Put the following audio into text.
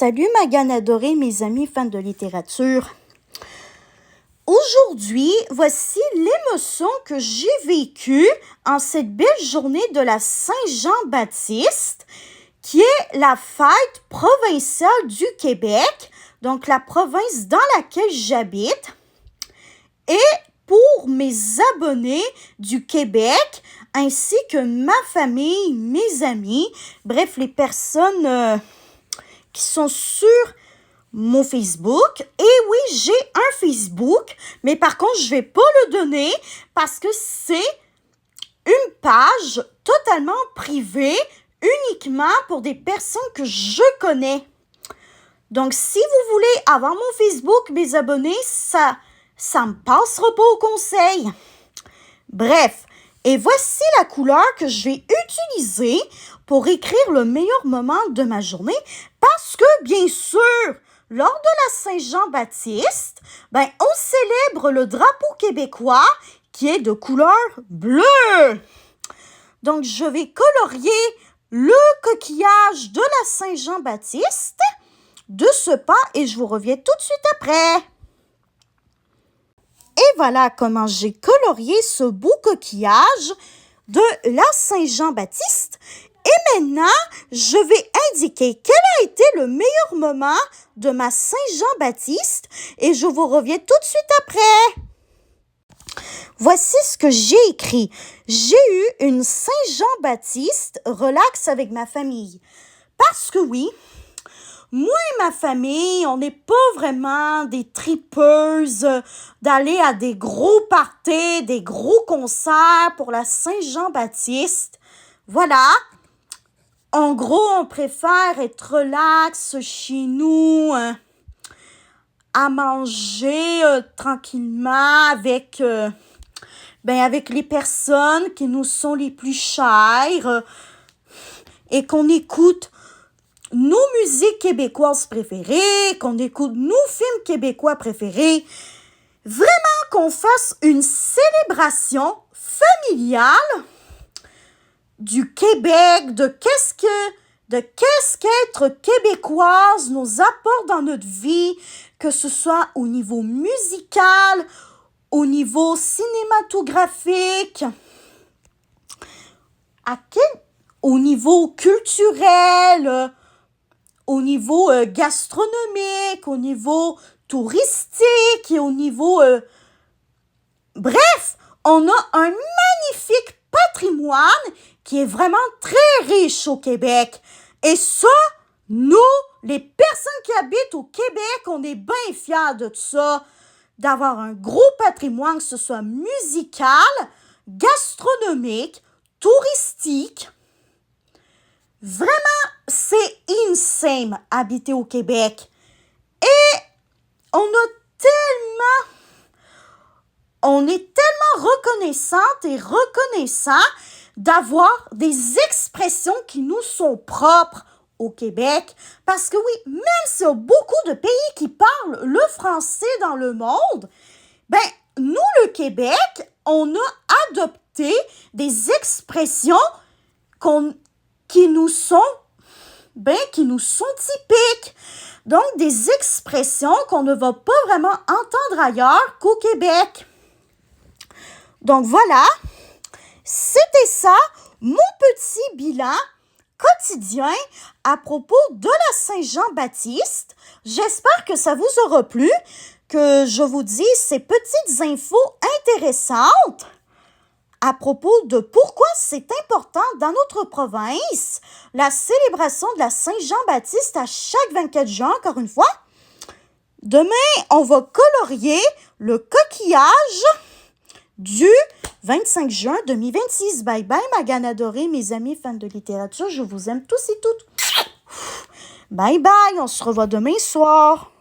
Salut Magane adorée, mes amis fans de littérature. Aujourd'hui, voici l'émotion que j'ai vécue en cette belle journée de la Saint-Jean-Baptiste, qui est la fête provinciale du Québec, donc la province dans laquelle j'habite. Et pour mes abonnés du Québec, ainsi que ma famille, mes amis, bref, les personnes qui sont sur mon Facebook. Et oui, j'ai un Facebook, mais par contre, je ne vais pas le donner parce que c'est une page totalement privée, uniquement pour des personnes que je connais. Donc, si vous voulez avoir mon Facebook, mes abonnés, ça me passera pas au conseil. Bref, et voici la couleur que je vais utiliser pour écrire le meilleur moment de ma journée parce que, bien sûr, lors de la Saint-Jean-Baptiste, on célèbre le drapeau québécois qui est de couleur bleue. Donc, je vais colorier le coquillage de la Saint-Jean-Baptiste de ce pas et je vous reviens tout de suite après. Et voilà comment j'ai colorié ce beau coquillage de la Saint-Jean-Baptiste. Et maintenant, je vais indiquer quel a été le meilleur moment de ma Saint-Jean-Baptiste et je vous reviens tout de suite après. Voici ce que j'ai écrit. J'ai eu une Saint-Jean-Baptiste relax avec ma famille. Parce que oui, moi et ma famille, on n'est pas vraiment des tripeuses d'aller à des gros parties, des gros concerts pour la Saint-Jean-Baptiste. Voilà. En gros, on préfère être relax chez nous, à manger tranquillement avec les personnes qui nous sont les plus chères et qu'on écoute nos musiques québécoises préférées, qu'on écoute nos films québécois préférés. Vraiment qu'on fasse une célébration familiale du Québec, de qu'est-ce qu'être québécoise nous apporte dans notre vie, que ce soit au niveau musical, au niveau cinématographique, au niveau culturel, au niveau gastronomique, au niveau touristique et au niveau... Bref, on a un magnifique patrimoine qui est vraiment très riche au Québec. Et ça, nous, les personnes qui habitent au Québec, on est bien fiers de ça, d'avoir un gros patrimoine, que ce soit musical, gastronomique, touristique. Vraiment, c'est insane habiter au Québec. Et on est tellement reconnaissante et reconnaissant d'avoir des expressions qui nous sont propres au Québec. Parce que oui, même s'il y a beaucoup de pays qui parlent le français dans le monde, nous, le Québec, on a adopté des expressions qui nous sont typiques. Donc, des expressions qu'on ne va pas vraiment entendre ailleurs qu'au Québec. Donc, voilà, c'était ça, mon petit bilan quotidien à propos de la Saint-Jean-Baptiste. J'espère que ça vous aura plu, que je vous dise ces petites infos intéressantes à propos de pourquoi c'est important dans notre province, la célébration de la Saint-Jean-Baptiste à chaque 24 juin, encore une fois. Demain, on va colorier le coquillage du 25 juin 2026. Bye bye, Magane adorée, mes amis fans de littérature. Je vous aime tous et toutes. Bye bye, on se revoit demain soir.